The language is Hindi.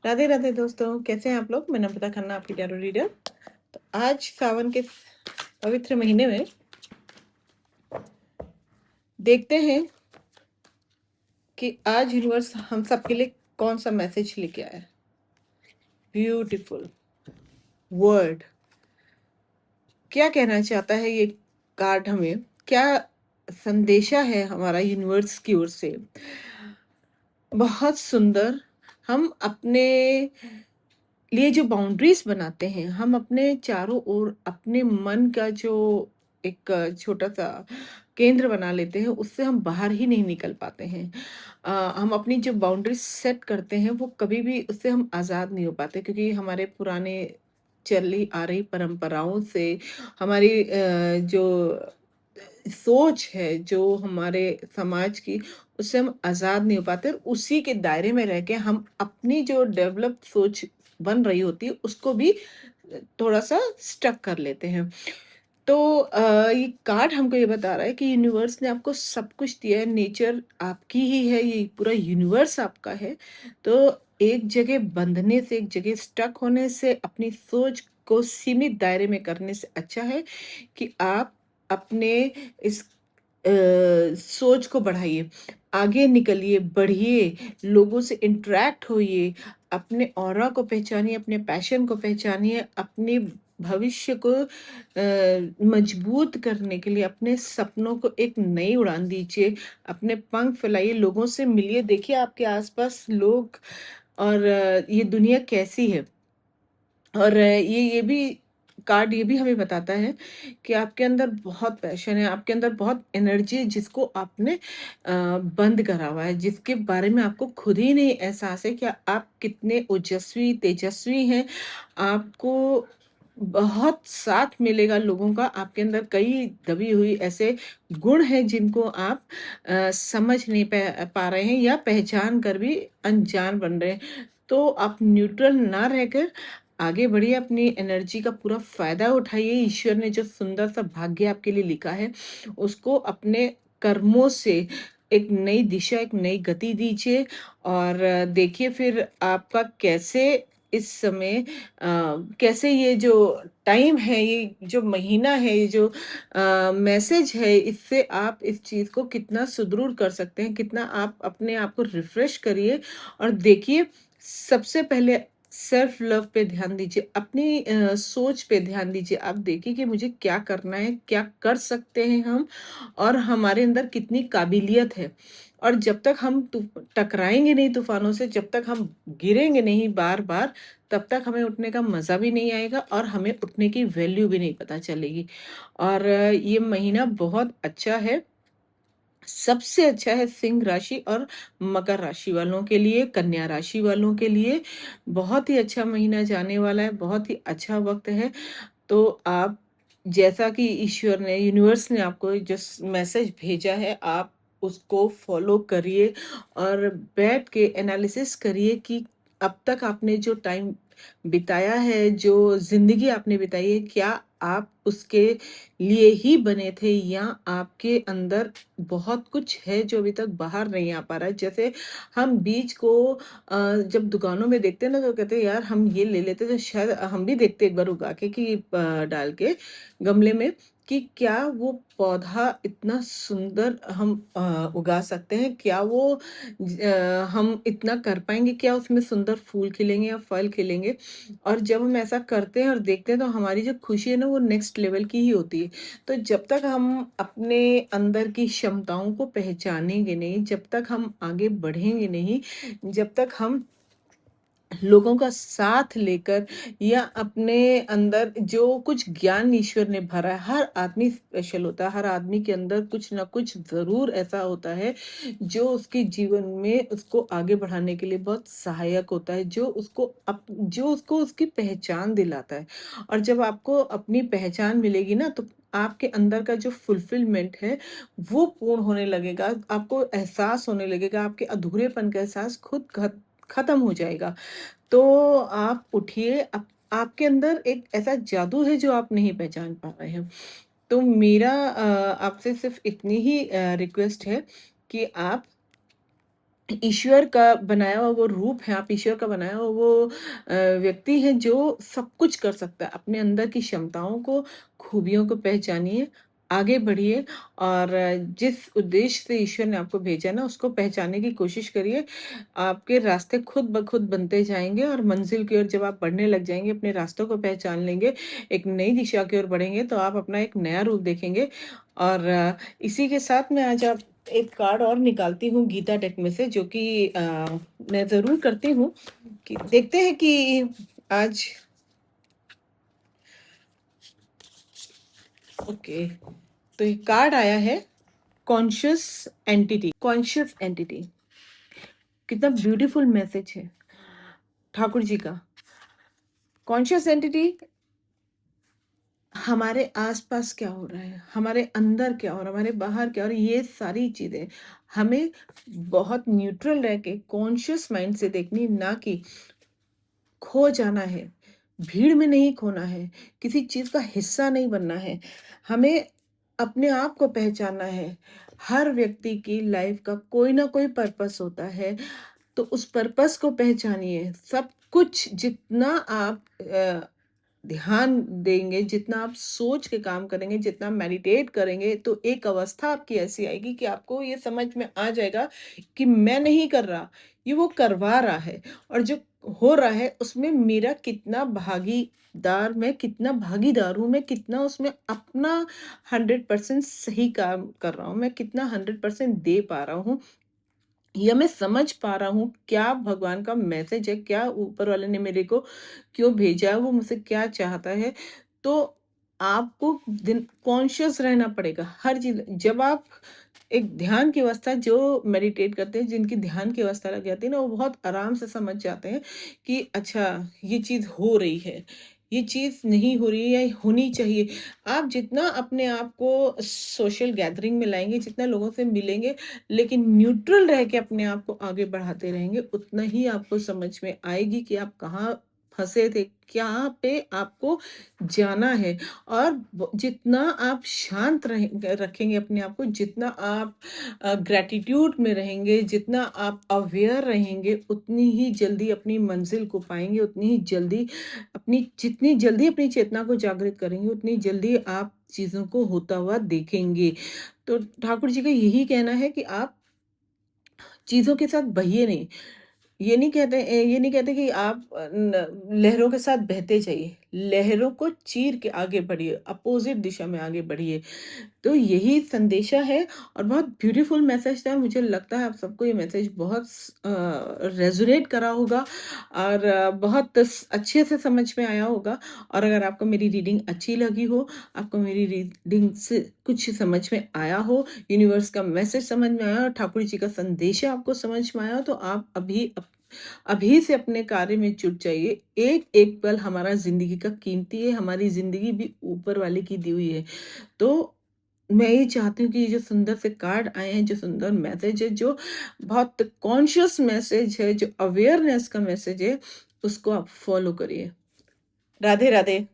राधे राधे दोस्तों, कैसे हैं आप लोग। मैं नम्रता खन्ना, आपकी टैरो रीडर। तो आज सावन के पवित्र महीने में देखते हैं कि आज यूनिवर्स हम सबके लिए कौन सा मैसेज लेके आया है। ब्यूटीफुल वर्ड, क्या कहना चाहता है ये कार्ड हमें, क्या संदेशा है हमारा यूनिवर्स की ओर से। बहुत सुंदर। हम अपने लिए जो बाउंड्रीज बनाते हैं, हम अपने चारों ओर अपने मन का जो एक छोटा सा केंद्र बना लेते हैं, उससे हम बाहर ही नहीं निकल पाते हैं। हम अपनी जो बाउंड्रीज सेट करते हैं वो कभी भी उससे हम आज़ाद नहीं हो पाते, क्योंकि हमारे पुराने चली आ रही परंपराओं से हमारी जो सोच है, जो हमारे समाज की, उससे हम आज़ाद नहीं हो पाते और उसी के दायरे में रह के हम अपनी जो डेवलप सोच बन रही होती है उसको भी थोड़ा-सा स्टक कर लेते हैं। तो ये कार्ड हमको ये बता रहा है कि यूनिवर्स ने आपको सब कुछ दिया है, नेचर आपकी ही है, ये पूरा यूनिवर्स आपका है। तो एक जगह बंधने से, एक जगह स्टक होने से, अपनी सोच को सीमित दायरे में करने से अच्छा है कि आप अपने इस सोच को बढ़ाइए, आगे निकलिए, बढ़िए, लोगों से इंटरैक्ट होइए, अपने ऑरा को पहचानिए, अपने पैशन को पहचानिए, अपने भविष्य को मजबूत करने के लिए अपने सपनों को एक नई उड़ान दीजिए, अपने पंख फैलाइए, लोगों से मिलिए, देखिए आपके आसपास लोग और ये दुनिया कैसी है। और ये भी कार्ड ये भी हमें बताता है कि आपके अंदर बहुत पैशन है, आपके अंदर बहुत एनर्जी है, जिसको आपने बंद करा हुआ है, जिसके बारे में आपको खुद ही नहीं एहसास है कि आप कितने ओजस्वी, तेजस्वी हैं। आपको बहुत साथ मिलेगा लोगों का, आपके अंदर कई दबी हुई ऐसे गुण हैं जिनको आप समझ नहीं पा रहे हैं या पहचान कर भी अनजान बन रहे हैं। तो आप न्यूट्रल ना रहकर आगे बढ़िए, अपनी एनर्जी का पूरा फ़ायदा उठाइए। ईश्वर ने जो सुंदर सा भाग्य आपके लिए लिखा है, उसको अपने कर्मों से एक नई दिशा, एक नई गति दीजिए और देखिए फिर आपका कैसे इस समय कैसे ये जो टाइम है, ये जो महीना है, ये जो मैसेज है, इससे आप इस चीज़ को कितना सुदृढ़ कर सकते हैं, कितना आप अपने आप को रिफ्रेश करिए और देखिए। सबसे पहले सेल्फ लव पे ध्यान दीजिए, अपनी सोच पे ध्यान दीजिए। आप देखिए कि मुझे क्या करना है, क्या कर सकते हैं हम और हमारे अंदर कितनी काबिलियत है। और जब तक हम टकराएँगे नहीं तूफ़ानों से, जब तक हम गिरेंगे नहीं बार-बार, तब तक हमें उठने का मज़ा भी नहीं आएगा और हमें उठने की वैल्यू भी नहीं पता चलेगी। और ये महीना बहुत अच्छा है। सबसे अच्छा है सिंह राशि और मकर राशि वालों के लिए, कन्या राशि वालों के लिए बहुत ही अच्छा महीना जाने वाला है, बहुत ही अच्छा वक़्त है। तो आप, जैसा कि ईश्वर ने, यूनिवर्स ने आपको जो मैसेज भेजा है, आप उसको फॉलो करिए और बैठ के एनालिसिस करिए कि अब तक आपने जो टाइम बिताया है, जो ज़िंदगी आपने बिताई है, क्या आप उसके लिए ही बने थे या आपके अंदर बहुत कुछ है जो अभी तक बाहर नहीं आ पा रहा है। जैसे हम बीज को जब दुकानों में देखते हैं ना, तो कहते हैं यार हम ये ले लेते, तो शायद हम भी देखते एक बार उगा के कि डाल के गमले में, कि क्या वो पौधा इतना सुंदर हम उगा सकते हैं, क्या वो हम इतना कर पाएंगे, क्या उसमें सुंदर फूल खिलेंगे या फल खिलेंगे। और जब हम ऐसा करते हैं और देखते हैं, तो हमारी जो खुशी है ना, वो नेक्स्ट लेवल की ही होती है। तो जब तक हम अपने अंदर की क्षमताओं को पहचानेंगे नहीं, जब तक हम आगे बढ़ेंगे नहीं, जब तक हम लोगों का साथ लेकर या अपने अंदर जो कुछ ज्ञान ईश्वर ने भरा है, हर आदमी स्पेशल होता है, हर आदमी के अंदर कुछ ना कुछ ज़रूर ऐसा होता है जो उसके जीवन में उसको आगे बढ़ाने के लिए बहुत सहायक होता है, जो उसको उसकी पहचान दिलाता है। और जब आपको अपनी पहचान मिलेगी ना, तो आपके अंदर का जो फुलफिलमेंट है वो पूर्ण होने लगेगा, आपको एहसास होने लगेगा, आपके अधूरेपन का एहसास खुद खत्म हो जाएगा। तो आप उठिए, आपके अंदर एक ऐसा जादू है जो आप नहीं पहचान पा रहे हैं। तो मेरा आपसे सिर्फ़ इतनी ही रिक्वेस्ट है कि आप ईश्वर का बनाया हुआ वो रूप है, आप ईश्वर का बनाया हुआ वो व्यक्ति हैं जो सब कुछ कर सकता है। अपने अंदर की क्षमताओं को, खूबियों को पहचानिए, आगे बढ़िए और जिस उद्देश्य से ईश्वर ने आपको भेजा है ना, उसको पहचानने की कोशिश करिए। आपके रास्ते खुद ब खुद बनते जाएँगे और मंज़िल की ओर जब आप बढ़ने लग जाएँगे, अपने रास्तों को पहचान लेंगे, एक नई दिशा की ओर बढ़ेंगे, तो आप अपना एक नया रूप देखेंगे और इसी के साथ मैं आज आप एक कार्ड और निकालती हूँ गीता डेक में से जो कि मैं ज़रूर करती हूँ कि देखते हैं कि आज ओके तो ये कार्ड आया है कॉन्शियस एंटिटी कितना ब्यूटीफुल मैसेज है ठाकुर जी का। कॉन्शियस एंटिटी हमारे आसपास क्या हो रहा है, हमारे अंदर क्या हो रहा है, हमारे बाहर क्या हो रहा है, ये सारी चीज़ें हमें बहुत न्यूट्रल रह के कॉन्शियस माइंड से देखनी, ना कि खो जाना है, भीड़ में नहीं खोना है, किसी चीज़ का हिस्सा नहीं बनना है। हमें अपने आप को पहचानना है। हर व्यक्ति की लाइफ का कोई ना कोई पर्पस होता है, तो उस पर्पस को पहचानिए। सब कुछ जितना आप ध्यान देंगे, जितना आप सोच के काम करेंगे, जितना मेडिटेट करेंगे, तो एक अवस्था आपकी ऐसी आएगी कि आपको ये समझ में आ जाएगा कि मैं नहीं कर रहा, ये वो करवा रहा है और जो हो रहा है उसमें मेरा कितना मैं कितना भागीदार हूँ, मैं कितना उसमें अपना 100% सही काम कर रहा हूँ, मैं कितना 100% दे पा रहा हूँ या मैं समझ पा रहा हूँ क्या भगवान का मैसेज है, क्या ऊपर वाले ने मेरे को क्यों भेजा है, वो मुझसे क्या चाहता है। तो आपको दिन कॉन्शियस रहना पड़ेगा हर चीज़। जब आप एक ध्यान की अवस्था जो मेडिटेट करते हैं, जिनकी ध्यान की अवस्था लग जाती है ना, वो बहुत आराम से समझ जाते हैं कि अच्छा ये चीज़ हो रही है, ये चीज़ नहीं हो रही है या होनी चाहिए। आप जितना अपने आप को सोशल गैदरिंग में लाएँगे, जितना लोगों से मिलेंगे, लेकिन न्यूट्रल रह के अपने आप को आगे बढ़ाते रहेंगे, उतना ही आपको समझ में आएगी कि आप कहाँ फँसे थे, कहाँ पे आपको जाना है। और जितना आप शांत रखेंगे अपने आप को, जितना आप ग्रैटिट्यूड में रहेंगे, जितना आप अवेयर रहेंगे, उतनी ही जल्दी अपनी मंजिल को पाएंगे, उतनी ही जल्दी जितनी जल्दी अपनी चेतना को जागृत करेंगे, उतनी जल्दी आप चीज़ों को होता हुआ देखेंगे। तो ठाकुर जी का यही कहना है कि आप चीज़ों के साथ बहिए नहीं। ये नहीं कहते कि आप लहरों के साथ बहते जाइए। लहरों को चीर के आगे बढ़िए, अपोज़िट दिशा में आगे बढ़िए। तो यही संदेशा है और बहुत ब्यूटीफुल मैसेज था और मुझे लगता है आप सबको ये मैसेज बहुत रेज़ोनेट करा होगा और बहुत अच्छे से समझ में आया होगा। और अगर आपको मेरी रीडिंग अच्छी लगी हो, आपको मेरी रीडिंग से कुछ समझ में आया हो, यूनिवर्स का मैसेज समझ में आया और ठाकुर जी का संदेश आपको समझ में आया हो, तो आप अभी से अपने कार्य में जुट जाइए। एक-एक पल हमारा ज़िंदगी का कीमती है, हमारी ज़िंदगी भी ऊपर वाले की दी हुई है। तो मैं ये चाहती हूँ कि ये जो सुंदर से कार्ड आए हैं, जो सुंदर मैसेज है, जो बहुत कॉन्शियस मैसेज है, जो अवेयरनेस का मैसेज है, उसको आप फॉलो करिए। राधे राधे।